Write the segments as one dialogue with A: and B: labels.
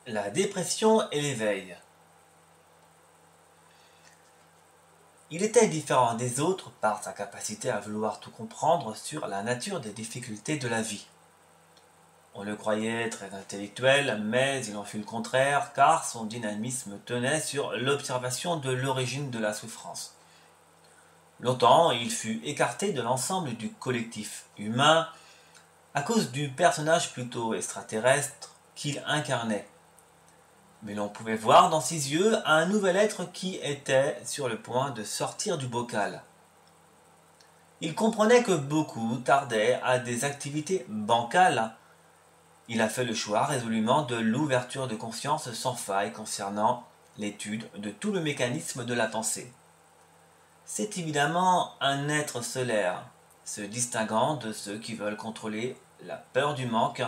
A: La dépression et l'éveil. Il était différent des autres par sa capacité à vouloir tout comprendre sur la nature des difficultés de la vie. On le croyait très intellectuel, mais il en fut le contraire, car son dynamisme tenait sur l'observation de l'origine de la souffrance. Longtemps, il fut écarté de l'ensemble du collectif humain à cause du personnage plutôt extraterrestre qu'il incarnait. Mais l'on pouvait voir dans ses yeux un nouvel être qui était sur le point de sortir du bocal. Il comprenait que beaucoup tardaient à des activités bancales. Il a fait le choix résolument de l'ouverture de conscience sans faille concernant l'étude de tout le mécanisme de la pensée. C'est évidemment un être solaire, se distinguant de ceux qui veulent contrôler la peur du manque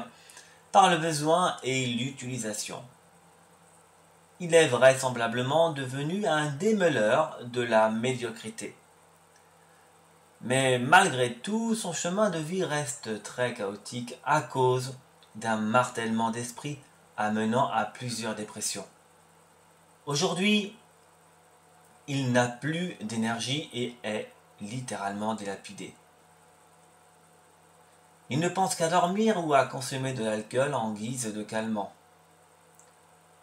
A: par le besoin et l'utilisation. Il est vraisemblablement devenu un démêleur de la médiocrité. Mais malgré tout, son chemin de vie reste très chaotique à cause d'un martèlement d'esprit amenant à plusieurs dépressions. Aujourd'hui, il n'a plus d'énergie et est littéralement dilapidé. Il ne pense qu'à dormir ou à consommer de l'alcool en guise de calmant.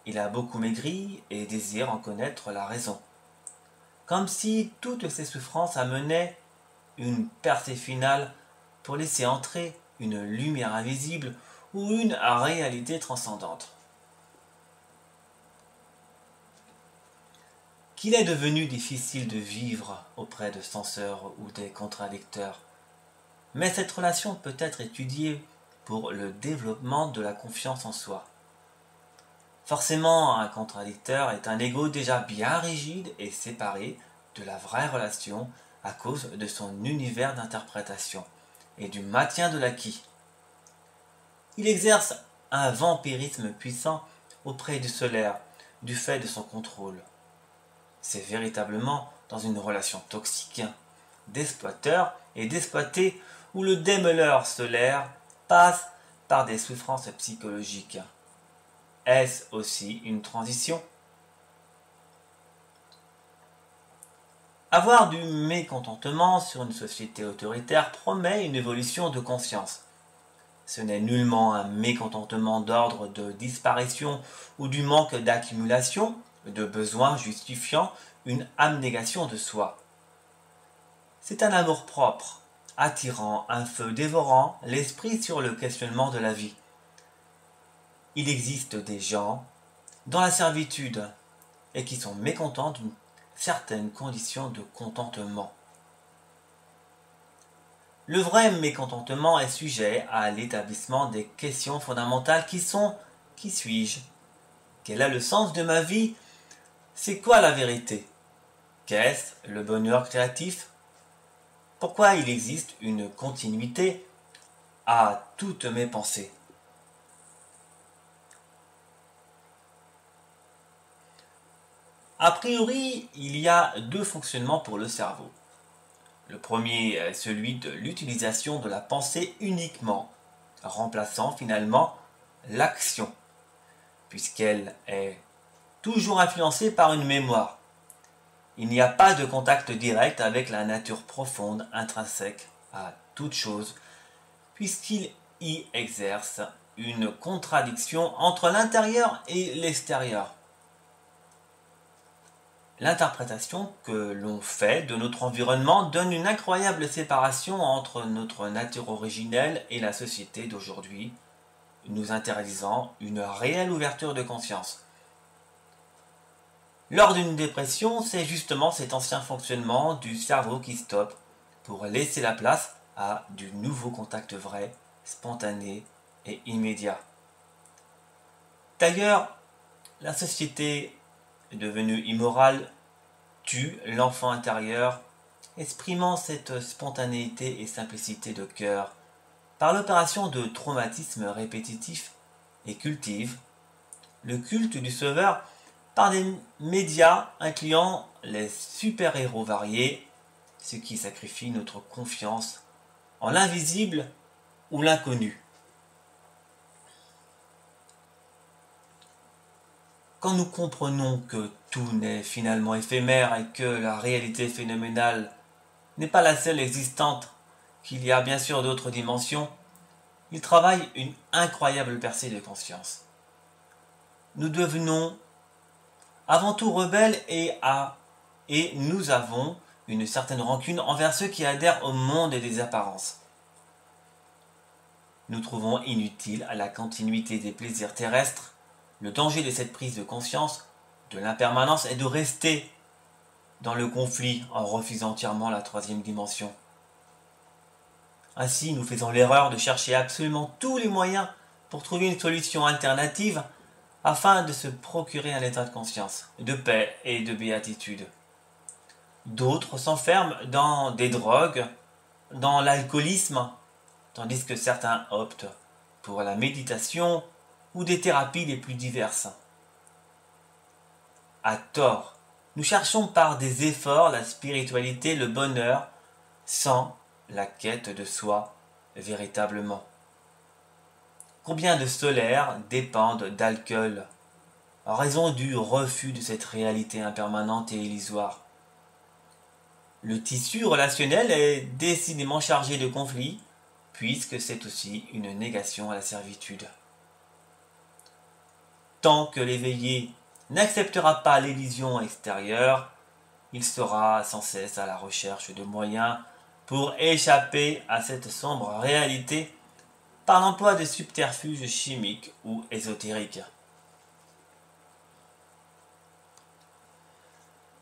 A: Il a beaucoup maigri et désire en connaître la raison. Comme si toutes ces souffrances amenaient une percée finale pour laisser entrer une lumière invisible ou une réalité transcendante. Qu'il est devenu difficile de vivre auprès de censeurs ou des contradicteurs, mais cette relation peut être étudiée pour le développement de la confiance en soi. Forcément, un contradicteur est un ego déjà bien rigide et séparé de la vraie relation à cause de son univers d'interprétation et du maintien de l'acquis. Il exerce un vampirisme puissant auprès du solaire, du fait de son contrôle. C'est véritablement dans une relation toxique d'exploiteur et d'exploité où le démêleur solaire passe par des souffrances psychologiques. Est-ce aussi une transition ? Avoir du mécontentement sur une société autoritaire promet une évolution de conscience. Ce n'est nullement un mécontentement d'ordre de disparition ou du manque d'accumulation de besoins justifiant une abnégation de soi. C'est un amour-propre, attirant un feu dévorant l'esprit sur le questionnement de la vie. Il existe des gens dans la servitude et qui sont mécontents d'une certaine condition de contentement. Le vrai mécontentement est sujet à l'établissement des questions fondamentales qui sont « Qui suis-je ? Quel est le sens de ma vie ? C'est quoi la vérité ? Qu'est-ce le bonheur créatif ? Pourquoi il existe une continuité à toutes mes pensées ? » A priori, il y a deux fonctionnements pour le cerveau. Le premier est celui de l'utilisation de la pensée uniquement, remplaçant finalement l'action, puisqu'elle est toujours influencée par une mémoire. Il n'y a pas de contact direct avec la nature profonde intrinsèque à toute chose, puisqu'il y exerce une contradiction entre l'intérieur et l'extérieur. L'interprétation que l'on fait de notre environnement donne une incroyable séparation entre notre nature originelle et la société d'aujourd'hui, nous interdisant une réelle ouverture de conscience. Lors d'une dépression, c'est justement cet ancien fonctionnement du cerveau qui stoppe pour laisser la place à du nouveau contact vrai, spontané et immédiat. D'ailleurs, la société est devenue immorale, tue l'enfant intérieur, exprimant cette spontanéité et simplicité de cœur par l'opération de traumatismes répétitifs et cultive le culte du sauveur par des médias incluant les super-héros variés, ce qui sacrifie notre confiance en l'invisible ou l'inconnu. Quand nous comprenons que tout n'est finalement éphémère et que la réalité phénoménale n'est pas la seule existante, qu'il y a bien sûr d'autres dimensions, il travaille une incroyable percée de conscience. Nous devenons avant tout rebelles et nous avons une certaine rancune envers ceux qui adhèrent au monde des apparences. Nous trouvons inutile à la continuité des plaisirs terrestres. Le danger de cette prise de conscience de l'impermanence est de rester dans le conflit en refusant entièrement la troisième dimension. Ainsi, nous faisons l'erreur de chercher absolument tous les moyens pour trouver une solution alternative afin de se procurer un état de conscience, de paix et de béatitude. D'autres s'enferment dans des drogues, dans l'alcoolisme, tandis que certains optent pour la méditation ou des thérapies les plus diverses. À tort, nous cherchons par des efforts la spiritualité, le bonheur, sans la quête de soi véritablement. Combien de solaires dépendent d'alcool en raison du refus de cette réalité impermanente et illusoire. Le tissu relationnel est décidément chargé de conflits, puisque c'est aussi une négation à la servitude. Tant que l'éveillé n'acceptera pas l'illusion extérieure, il sera sans cesse à la recherche de moyens pour échapper à cette sombre réalité par l'emploi de subterfuges chimiques ou ésotériques.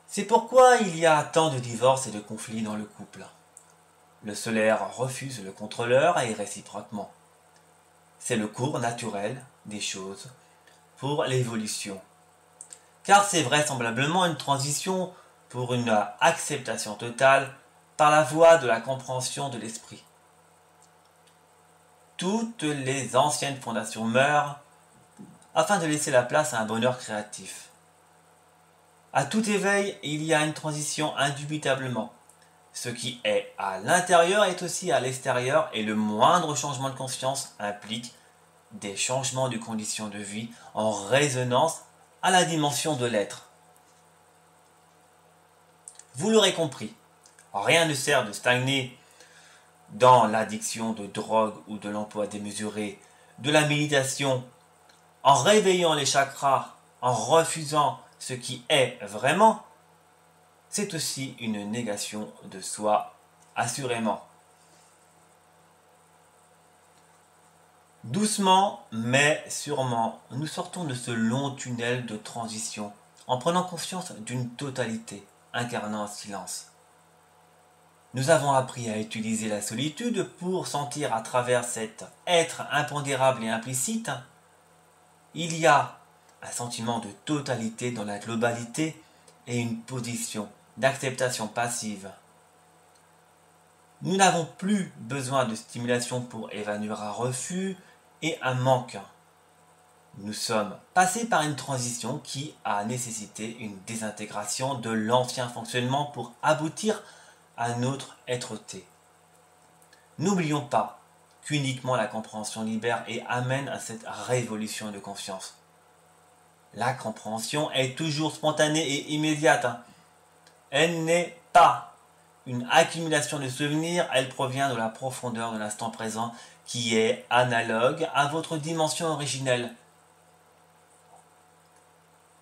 A: C'est pourquoi il y a tant de divorces et de conflits dans le couple. Le solaire refuse le contrôleur et réciproquement. C'est le cours naturel des choses pour l'évolution. Car c'est vraisemblablement une transition pour une acceptation totale par la voie de la compréhension de l'esprit. Toutes les anciennes fondations meurent afin de laisser la place à un bonheur créatif. À tout éveil, il y a une transition indubitablement. Ce qui est à l'intérieur est aussi à l'extérieur et le moindre changement de conscience implique des changements de conditions de vie en résonance à la dimension de l'être. Vous l'aurez compris, rien ne sert de stagner dans l'addiction de drogue ou de l'emploi démesuré, de la méditation, en réveillant les chakras, en refusant ce qui est vraiment, c'est aussi une négation de soi, assurément. Doucement, mais sûrement, nous sortons de ce long tunnel de transition en prenant conscience d'une totalité, incarnant un silence. Nous avons appris à utiliser la solitude pour sentir à travers cet être impondérable et implicite. Il y a un sentiment de totalité dans la globalité et une position d'acceptation passive. Nous n'avons plus besoin de stimulation pour évanouir un refus et un manque. Nous sommes passés par une transition qui a nécessité une désintégration de l'ancien fonctionnement pour aboutir à notre être-té. N'oublions pas qu'uniquement la compréhension libère et amène à cette révolution de conscience. La compréhension est toujours spontanée et immédiate. Elle n'est pas une accumulation de souvenirs, elle provient de la profondeur de l'instant présent qui est analogue à votre dimension originelle.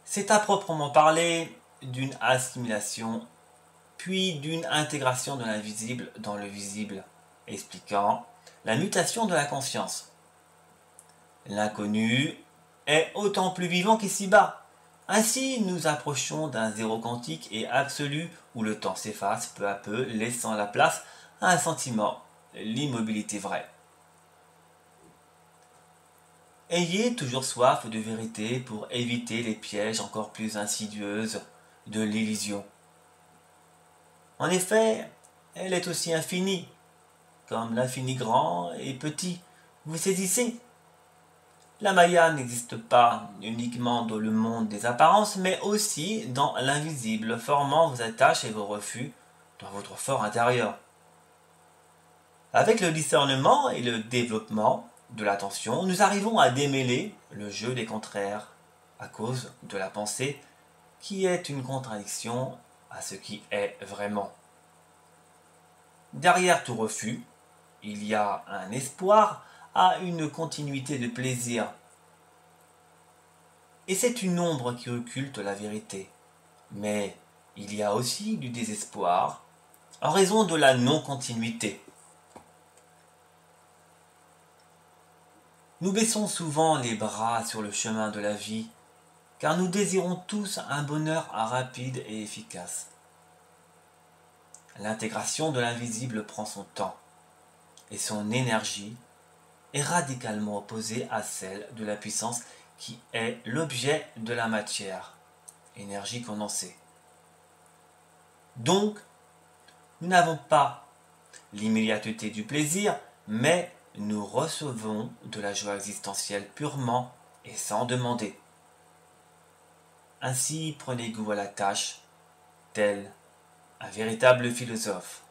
A: C'est à proprement parler d'une assimilation, puis d'une intégration de l'invisible dans le visible, expliquant la mutation de la conscience. L'inconnu est autant plus vivant qu'ici-bas. Ainsi, nous approchons d'un zéro quantique et absolu où le temps s'efface peu à peu, laissant la place à un sentiment, l'immobilité vraie. Ayez toujours soif de vérité pour éviter les pièges encore plus insidieuses de l'illusion. En effet, elle est aussi infinie, comme l'infini grand et petit. Vous saisissez? La Maya n'existe pas uniquement dans le monde des apparences, mais aussi dans l'invisible, formant vos attaches et vos refus dans votre fort intérieur. Avec le discernement et le développement de l'attention, nous arrivons à démêler le jeu des contraires à cause de la pensée qui est une contradiction à ce qui est vraiment. Derrière tout refus, il y a un espoir à une continuité de plaisir. Et c'est une ombre qui occulte la vérité. Mais il y a aussi du désespoir en raison de la non-continuité. Nous baissons souvent les bras sur le chemin de la vie, car nous désirons tous un bonheur rapide et efficace. L'intégration de l'invisible prend son temps, et son énergie est radicalement opposée à celle de la puissance qui est l'objet de la matière, énergie condensée. Donc, nous n'avons pas l'immédiateté du plaisir, mais nous recevons de la joie existentielle purement et sans demander. Ainsi prenez goût à la tâche, tel un véritable philosophe.